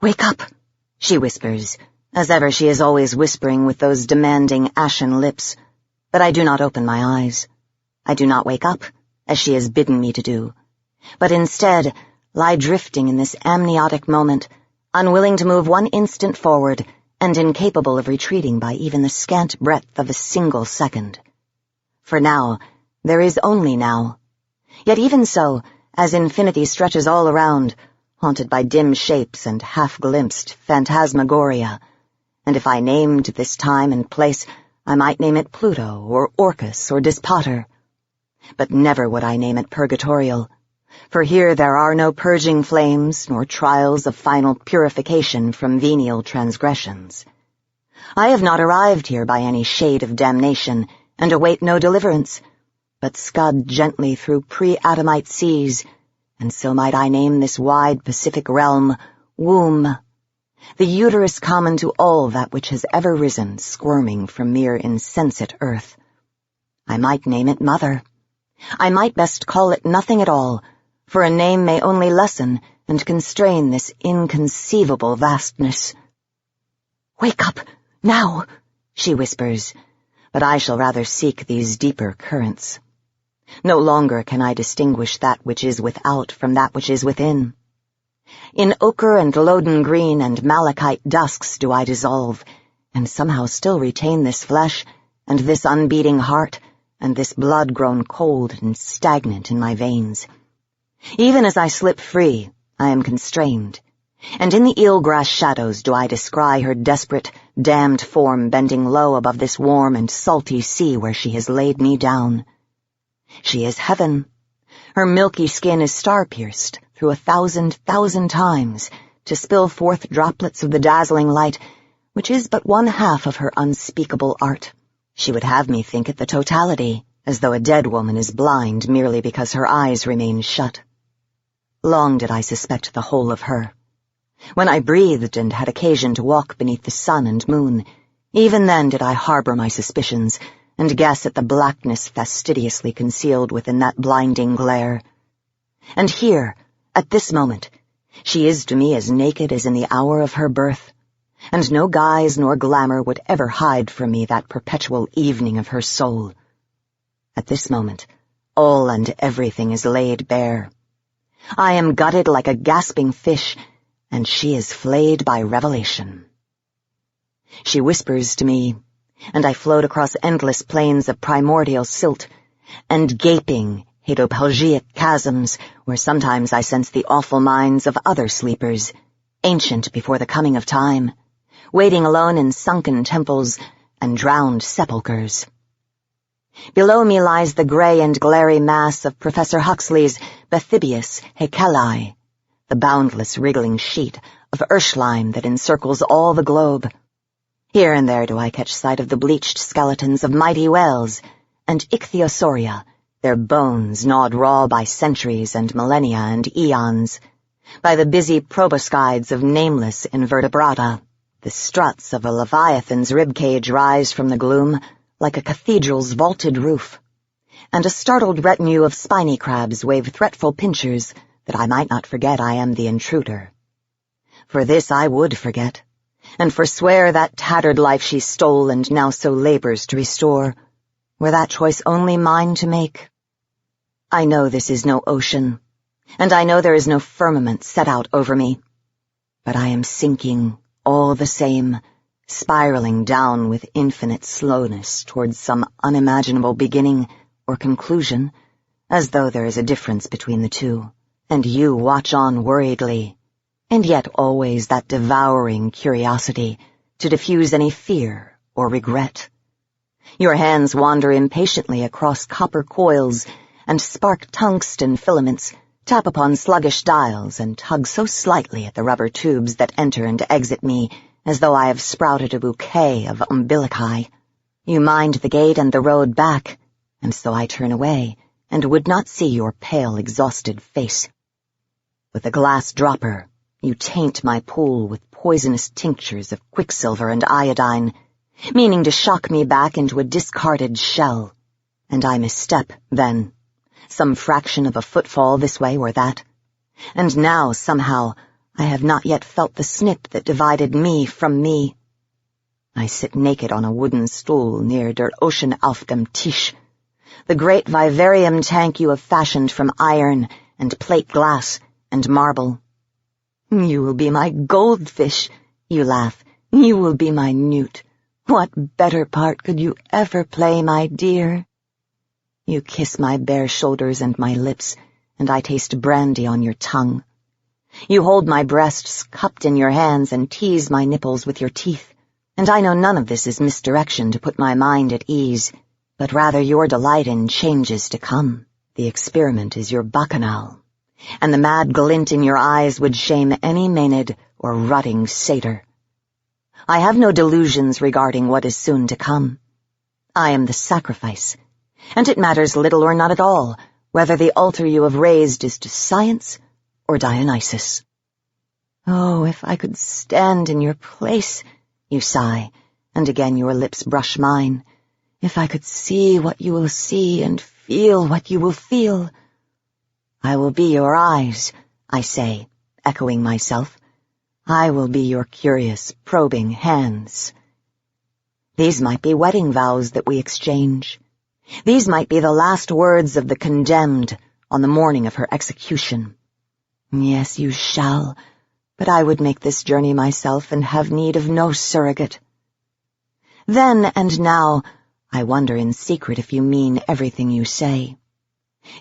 "Wake up," she whispers. As ever, she is always whispering with those demanding ashen lips. But I do not open my eyes. I do not wake up, as she has bidden me to do, but instead lie drifting in this amniotic moment, unwilling to move one instant forward and incapable of retreating by even the scant breadth of a single second. For now, there is only now. Yet even so, as infinity stretches all around, haunted by dim shapes and half-glimpsed phantasmagoria, and if I named this time and place, I might name it Pluto or Orcus or Dispater. But never would I name it Purgatorial, for here there are no purging flames nor trials of final purification from venial transgressions. I have not arrived here by any shade of damnation and await no deliverance, but scud gently through pre-Adamite seas, and so might I name this wide Pacific realm womb, the uterus common to all that which has ever risen, squirming from mere insensate earth. I might name it Mother. I might best call it nothing at all, for a name may only lessen and constrain this inconceivable vastness. "Wake up, now," she whispers, but I shall rather seek these deeper currents. No longer can I distinguish that which is without from that which is within. In ochre and loden green and malachite dusks do I dissolve, and somehow still retain this flesh, and this unbeating heart, and this blood grown cold and stagnant in my veins. Even as I slip free, I am constrained, and in the eelgrass shadows do I descry her desperate, damned form bending low above this warm and salty sea where she has laid me down. She is heaven. Her milky skin is star-pierced through 1,000,000 times to spill forth droplets of the dazzling light, which is but one half of her unspeakable art. She would have me think it the totality, as though a dead woman is blind merely because her eyes remain shut. Long did I suspect the whole of her. When I breathed and had occasion to walk beneath the sun and moon, even then did I harbor my suspicions, and guess at the blackness fastidiously concealed within that blinding glare. And here, at this moment, she is to me as naked as in the hour of her birth, and no guise nor glamour would ever hide from me that perpetual evening of her soul. At this moment, all and everything is laid bare. I am gutted like a gasping fish, and she is flayed by revelation. She whispers to me, and I float across endless plains of primordial silt, and gaping, hedopelgiac chasms, where sometimes I sense the awful minds of other sleepers, ancient before the coming of time, waiting alone in sunken temples and drowned sepulchres. Below me lies the gray and glary mass of Professor Huxley's Bathybius Haeceli, the boundless wriggling sheet of Urschleim that encircles all the globe. Here and there do I catch sight of the bleached skeletons of mighty whales and ichthyosauria, their bones gnawed raw by centuries and millennia and eons, by the busy proboscides of nameless invertebrata. The struts of a leviathan's ribcage rise from the gloom like a cathedral's vaulted roof, and a startled retinue of spiny crabs wave threatful pincers that I might not forget I am the intruder. For this I would forget, and forswear that tattered life she stole and now so labors to restore, were that choice only mine to make. I know this is no ocean, and I know there is no firmament set out over me, but I am sinking all the same, spiraling down with infinite slowness towards some unimaginable beginning or conclusion, as though there is a difference between the two, and you watch on worriedly, and yet always that devouring curiosity to diffuse any fear or regret. Your hands wander impatiently across copper coils and spark tungsten filaments, tap upon sluggish dials, and tug so slightly at the rubber tubes that enter and exit me as though I have sprouted a bouquet of umbilici. You mind the gate and the road back, and so I turn away and would not see your pale, exhausted face. With a glass dropper, you taint my pool with poisonous tinctures of quicksilver and iodine, meaning to shock me back into a discarded shell. And I misstep, then, some fraction of a footfall this way or that. And now, somehow, I have not yet felt the snip that divided me from me. I sit naked on a wooden stool near der Ocean auf dem Tisch, the great vivarium tank you have fashioned from iron and plate glass and marble. You will be my goldfish, you laugh. You will be my newt. What better part could you ever play, my dear? You kiss my bare shoulders and my lips, and I taste brandy on your tongue. You hold my breasts cupped in your hands and tease my nipples with your teeth, and I know none of this is misdirection to put my mind at ease, but rather your delight in changes to come. The experiment is your bacchanal, and the mad glint in your eyes would shame any Maenad or rutting satyr. I have no delusions regarding what is soon to come. I am the sacrifice, and it matters little or not at all whether the altar you have raised is to science or Dionysus. Oh, if I could stand in your place, you sigh, and again your lips brush mine. If I could see what you will see and feel what you will feel. I will be your eyes, I say, echoing myself. I will be your curious, probing hands. These might be wedding vows that we exchange. These might be the last words of the condemned on the morning of her execution. Yes, you shall, but I would make this journey myself and have need of no surrogate. Then and now, I wonder in secret if you mean everything you say.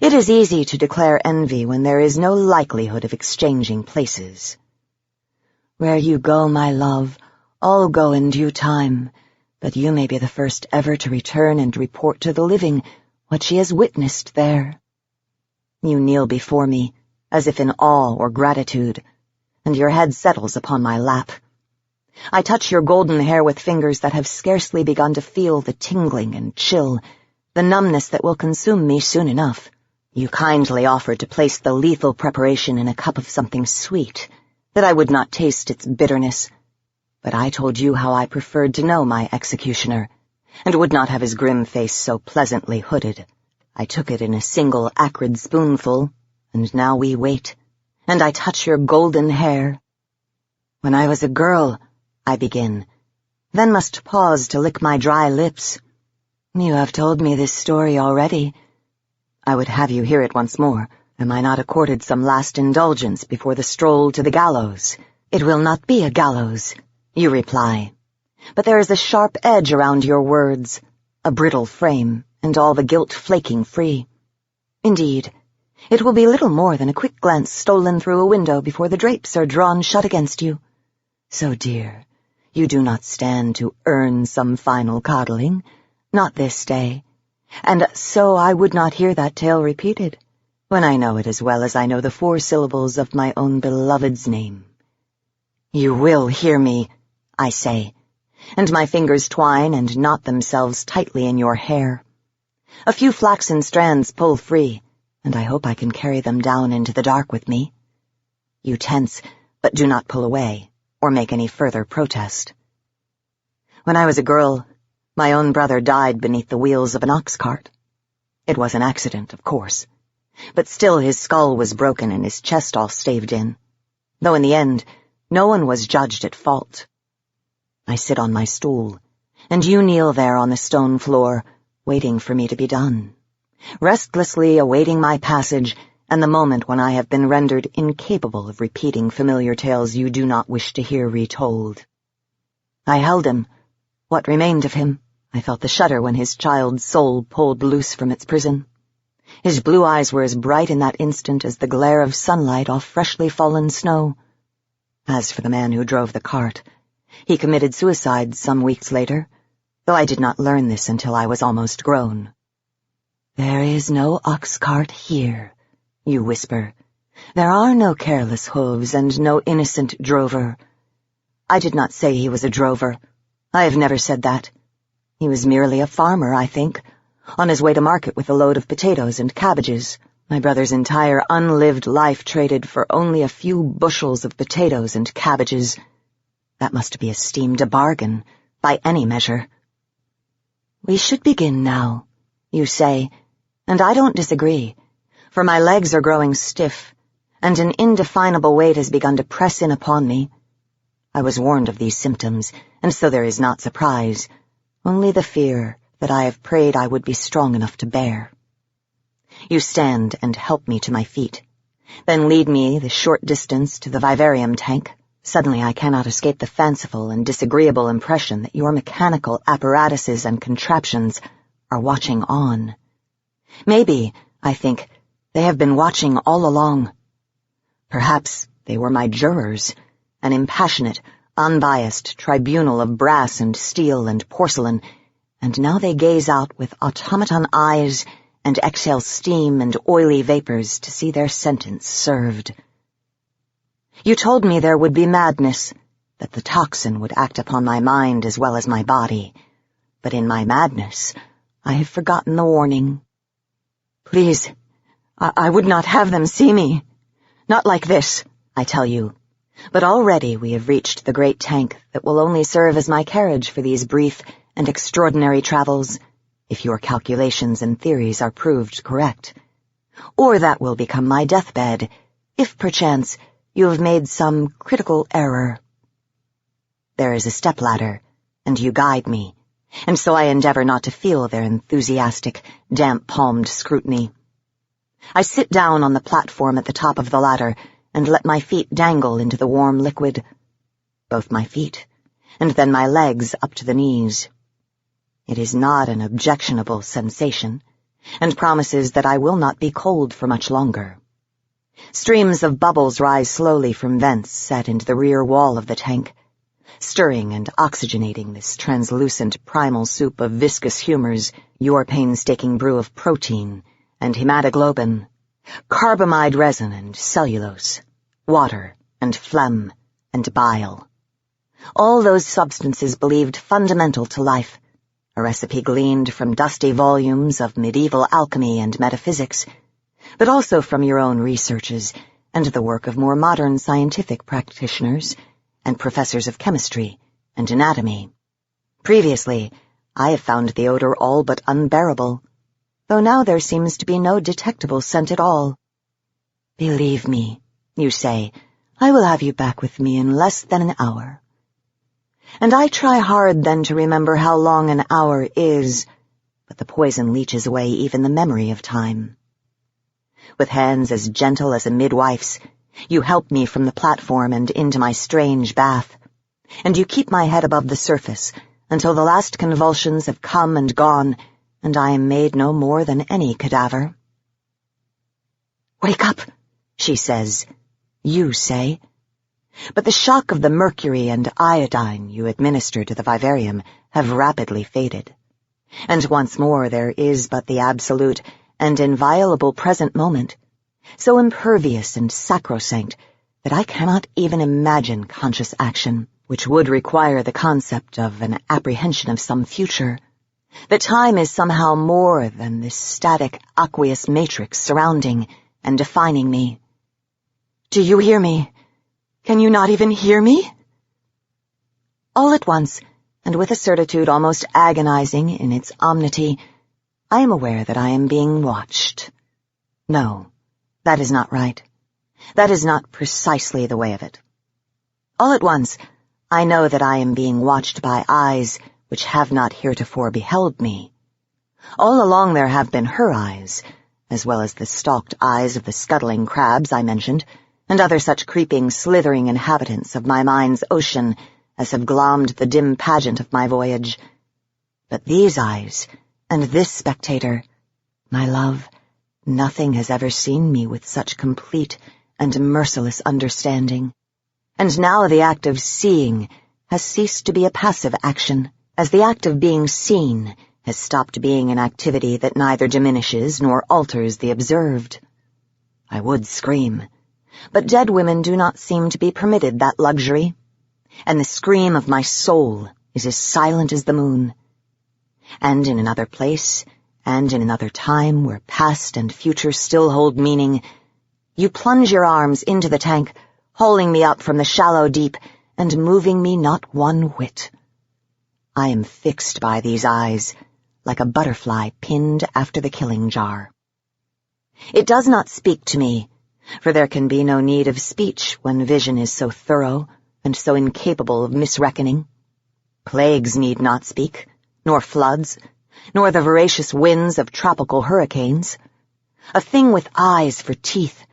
It is easy to declare envy when there is no likelihood of exchanging places. Where you go, my love, all go in due time, but you may be the first ever to return and report to the living what she has witnessed there. You kneel before me, as if in awe or gratitude, and your head settles upon my lap. I touch your golden hair with fingers that have scarcely begun to feel the tingling and chill, the numbness that will consume me soon enough. You kindly offered to place the lethal preparation in a cup of something sweet, that I would not taste its bitterness, but I told you how I preferred to know my executioner, and would not have his grim face so pleasantly hooded. I took it in a single acrid spoonful, and now we wait, and I touch your golden hair. When I was a girl, I begin, then must pause to lick my dry lips. You have told me this story already. I would have you hear it once more. Am I not accorded some last indulgence before the stroll to the gallows? It will not be a gallows, you reply. But there is a sharp edge around your words, a brittle frame, and all the gilt flaking free. Indeed, it will be little more than a quick glance stolen through a window before the drapes are drawn shut against you. So, dear, you do not stand to earn some final coddling, not this day, and so I would not hear that tale repeated, when I know it as well as I know the 4 syllables of my own beloved's name. You will hear me, I say, and my fingers twine and knot themselves tightly in your hair. A few flaxen strands pull free, and I hope I can carry them down into the dark with me. You tense, but do not pull away, or make any further protest. When I was a girl, my own brother died beneath the wheels of an ox cart. It was an accident, of course, but still his skull was broken and his chest all staved in, though in the end no one was judged at fault. I sit on my stool, and you kneel there on the stone floor, waiting for me to be done, restlessly awaiting my passage and the moment when I have been rendered incapable of repeating familiar tales you do not wish to hear retold. I held him. What remained of him? I felt the shudder when his child's soul pulled loose from its prison. His blue eyes were as bright in that instant as the glare of sunlight off freshly fallen snow. As for the man who drove the cart, he committed suicide some weeks later, though I did not learn this until I was almost grown. There is no ox cart here, you whisper. There are no careless hooves and no innocent drover. I did not say he was a drover. I have never said that. He was merely a farmer, I think, on his way to market with a load of potatoes and cabbages. My brother's entire unlived life traded for only a few bushels of potatoes and cabbages. That must be esteemed a bargain, by any measure. We should begin now, you say, and I don't disagree, for my legs are growing stiff, and an indefinable weight has begun to press in upon me. I was warned of these symptoms, and so there is not surprise, only the fear that I have prayed I would be strong enough to bear. You stand and help me to my feet, then lead me the short distance to the vivarium tank. Suddenly I cannot escape the fanciful and disagreeable impression that your mechanical apparatuses and contraptions are watching on. Maybe, I think, they have been watching all along. Perhaps they were my jurors, an impassionate, unbiased tribunal of brass and steel and porcelain, and now they gaze out with automaton eyes and exhale steam and oily vapors to see their sentence served. You told me there would be madness, that the toxin would act upon my mind as well as my body, but in my madness I have forgotten the warning. Please, I would not have them see me. Not like this, I tell you. But already we have reached the great tank that will only serve as my carriage for these brief and extraordinary travels, if your calculations and theories are proved correct. Or that will become my deathbed, if perchance you have made some critical error. There is a stepladder, and you guide me, and so I endeavor not to feel their enthusiastic, damp-palmed scrutiny. I sit down on the platform at the top of the ladder and let my feet dangle into the warm liquid. Both my feet, and then my legs up to the knees. It is not an objectionable sensation, and promises that I will not be cold for much longer. Streams of bubbles rise slowly from vents set into the rear wall of the tank, stirring and oxygenating this translucent primal soup of viscous humors, your painstaking brew of protein and hematoglobin, carbamide resin and cellulose, water and phlegm and bile. All those substances believed fundamental to life, a recipe gleaned from dusty volumes of medieval alchemy and metaphysics, but also from your own researches and the work of more modern scientific practitioners and professors of chemistry and anatomy. Previously, I have found the odor all but unbearable, though now there seems to be no detectable scent at all. Believe me, you say, I will have you back with me in less than an hour. And I try hard then to remember how long an hour is, but the poison leaches away even the memory of time. With hands as gentle as a midwife's, you help me from the platform and into my strange bath, and you keep my head above the surface until the last convulsions have come and gone, and I am made no more than any cadaver. Wake up, she says. You say. But the shock of the mercury and iodine you administer to the vivarium have rapidly faded, and once more there is but the absolute and inviolable present moment, so impervious and sacrosanct that I cannot even imagine conscious action, which would require the concept of an apprehension of some future. That time is somehow more than this static aqueous matrix surrounding and defining me. Do you hear me? Can you not even hear me? All at once, and with a certitude almost agonizing in its omnity, I am aware that I am being watched. No, that is not right. That is not precisely the way of it. All at once, I know that I am being watched by eyes which have not heretofore beheld me. All along there have been her eyes, as well as the stalked eyes of the scuttling crabs I mentioned, and other such creeping, slithering inhabitants of my mind's ocean as have glommed the dim pageant of my voyage. But these eyes, and this spectator, my love, nothing has ever seen me with such complete and merciless understanding. And now the act of seeing has ceased to be a passive action, as the act of being seen has stopped being an activity that neither diminishes nor alters the observed. I would scream, but dead women do not seem to be permitted that luxury, and the scream of my soul is as silent as the moon. And in another place, and in another time where past and future still hold meaning, you plunge your arms into the tank, hauling me up from the shallow deep and moving me not one whit. I am fixed by these eyes, like a butterfly pinned after the killing jar. It does not speak to me, For there can be no need of speech when vision is so thorough and so incapable of misreckoning. Plagues need not speak, nor floods, nor the voracious winds of tropical hurricanes. A thing with eyes for teeth,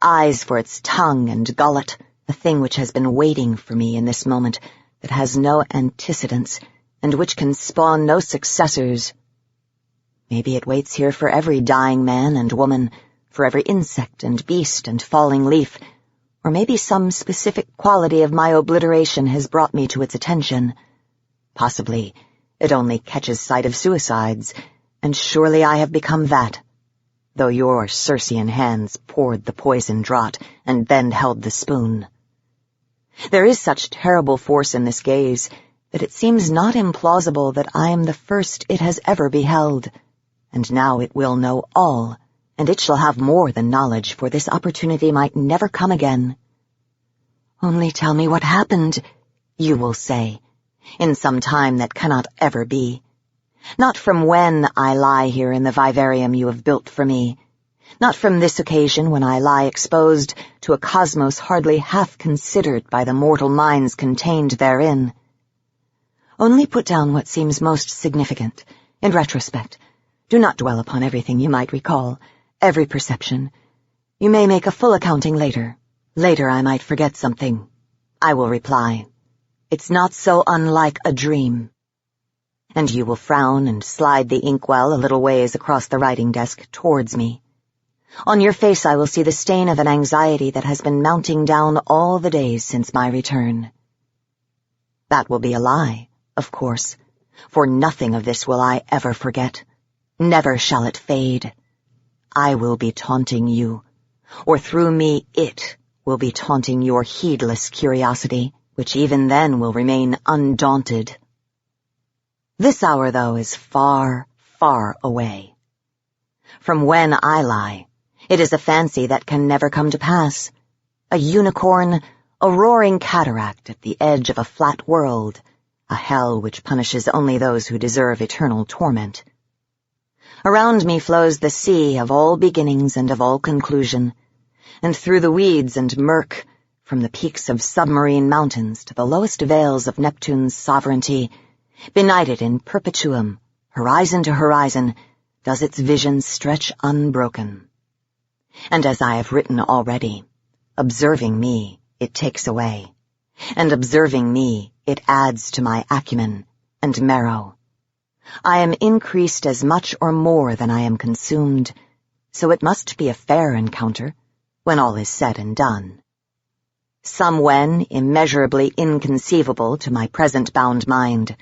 eyes for its tongue and gullet, a thing which has been waiting for me in this moment, that has no antecedents, and which can spawn no successors. Maybe it waits here for every dying man and woman, for every insect and beast and falling leaf, or maybe some specific quality of my obliteration has brought me to its attention. Possibly it only catches sight of suicides, and surely I have become that, though your Circean hands poured the poison draught and then held the spoon. There is such terrible force in this gaze that it seems not implausible that I am the first it has ever beheld, and now it will know all, and it shall have more than knowledge, for this opportunity might never come again. Only tell me what happened, you will say, in some time that cannot ever be. Not from when I lie here in the vivarium you have built for me, not from this occasion when I lie exposed to a cosmos hardly half considered by the mortal minds contained therein. Only put down what seems most significant, in retrospect. Do not dwell upon everything you might recall, every perception. You may make a full accounting later. Later I might forget something. I will reply, "It's not so unlike a dream." And you will frown and slide the inkwell a little ways across the writing desk towards me. On your face I will see the stain of an anxiety that has been mounting down all the days since my return. That will be a lie, of course, for nothing of this will I ever forget. Never shall it fade. I will be taunting you, or through me it will be taunting your heedless curiosity, which even then will remain undaunted. This hour, though, is far, far away. From when I lie, it is a fancy that can never come to pass, a unicorn, a roaring cataract at the edge of a flat world, a hell which punishes only those who deserve eternal torment. Around me flows the sea of all beginnings and of all conclusion, and through the weeds and murk, from the peaks of submarine mountains to the lowest vales of Neptune's sovereignty, benighted in perpetuum, horizon to horizon, does its vision stretch unbroken. And as I have written already, observing me, it takes away, and observing me, it adds to my acumen and marrow. I am increased as much or more than I am consumed, so it must be a fair encounter, when all is said and done. Some when immeasurably inconceivable to my present bound mind.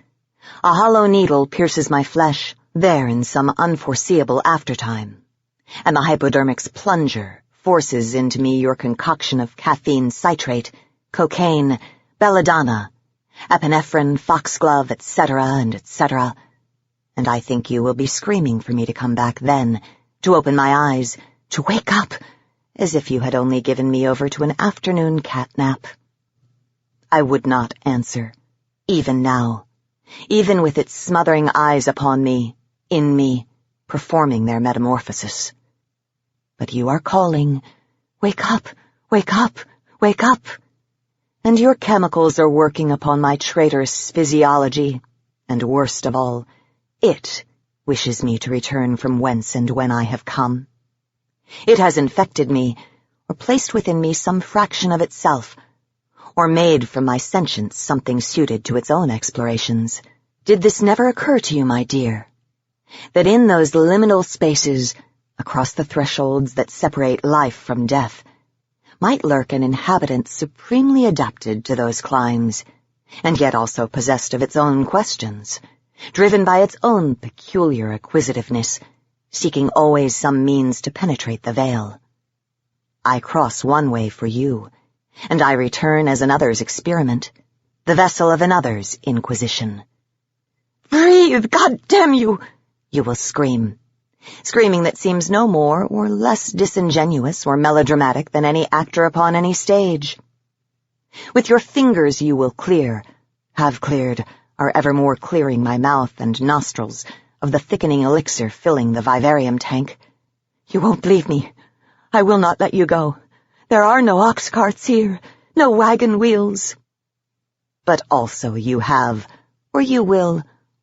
A hollow needle pierces my flesh, there in some unforeseeable aftertime, and the hypodermic's plunger forces into me your concoction of caffeine citrate, cocaine, belladonna, epinephrine, foxglove, etc., and etc., and I think you will be screaming for me to come back then, to open my eyes, to wake up, as if you had only given me over to an afternoon catnap. I would not answer, even now, even with its smothering eyes upon me, in me, performing their metamorphosis. But you are calling, "Wake up, wake up, wake up," and your chemicals are working upon my traitorous physiology, and worst of all, it wishes me to return from whence and when I have come. It has infected me, or placed within me some fraction of itself, or made from my sentience something suited to its own explorations. Did this never occur to you, my dear? That in those liminal spaces, across the thresholds that separate life from death, might lurk an inhabitant supremely adapted to those climes, and yet also possessed of its own questions, driven by its own peculiar acquisitiveness, seeking always some means to penetrate the veil. I cross one way for you, and I return as another's experiment, the vessel of another's inquisition. "Breathe, God damn you!" you will scream, screaming that seems no more or less disingenuous or melodramatic than any actor upon any stage. With your fingers you will clear, have cleared, are evermore clearing my mouth and nostrils of the thickening elixir filling the vivarium tank. You won't leave me. I will not let you go. There are no ox carts here, no wagon wheels. But also you have, or you will,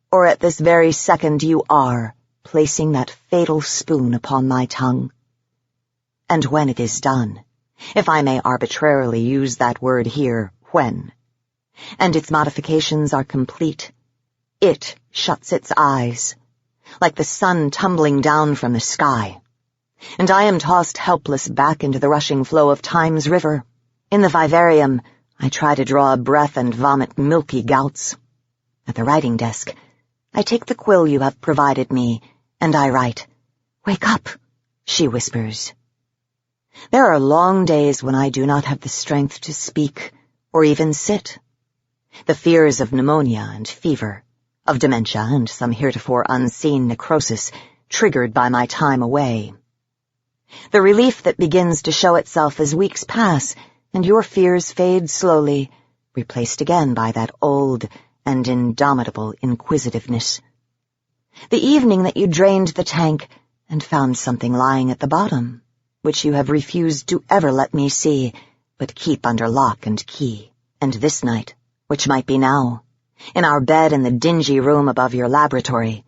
or at this very second you are, placing that fatal spoon upon my tongue. And when it is done, if I may arbitrarily use that word here, when, and its modifications are complete, it shuts its eyes, like the sun tumbling down from the sky, and I am tossed helpless back into the rushing flow of time's river. In the vivarium, I try to draw a breath and vomit milky gouts. At the writing desk, I take the quill you have provided me, and I write. "Wake up," she whispers. There are long days when I do not have the strength to speak, or even sit. The fears of pneumonia and fever, of dementia and some heretofore unseen necrosis, triggered by my time away. The relief that begins to show itself as weeks pass, and your fears fade slowly, replaced again by that old and indomitable inquisitiveness. The evening that you drained the tank and found something lying at the bottom, which you have refused to ever let me see, but keep under lock and key. And this night, which might be now, in our bed in the dingy room above your laboratory,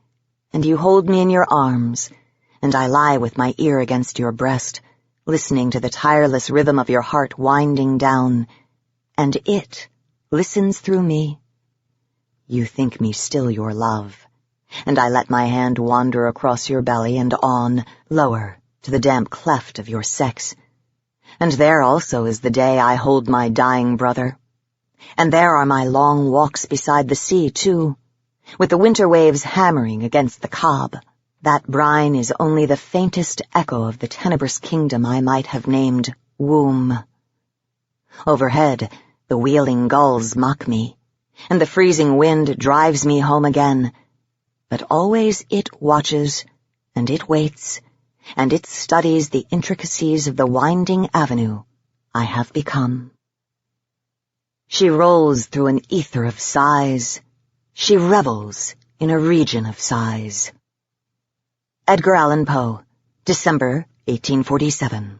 and you hold me in your arms, and I lie with my ear against your breast, listening to the tireless rhythm of your heart winding down, and it listens through me. You think me still your love, and I let my hand wander across your belly and on, lower, to the damp cleft of your sex. And there also is the day I hold my dying brother. And there are my long walks beside the sea, too, with the winter waves hammering against the cob. That brine is only the faintest echo of the tenebrous kingdom I might have named womb. Overhead, the wheeling gulls mock me, and the freezing wind drives me home again. But always it watches, and it waits, and it studies the intricacies of the winding avenue I have become. She rolls through an ether of sighs. She revels in a region of sighs. Edgar Allan Poe, December 1847.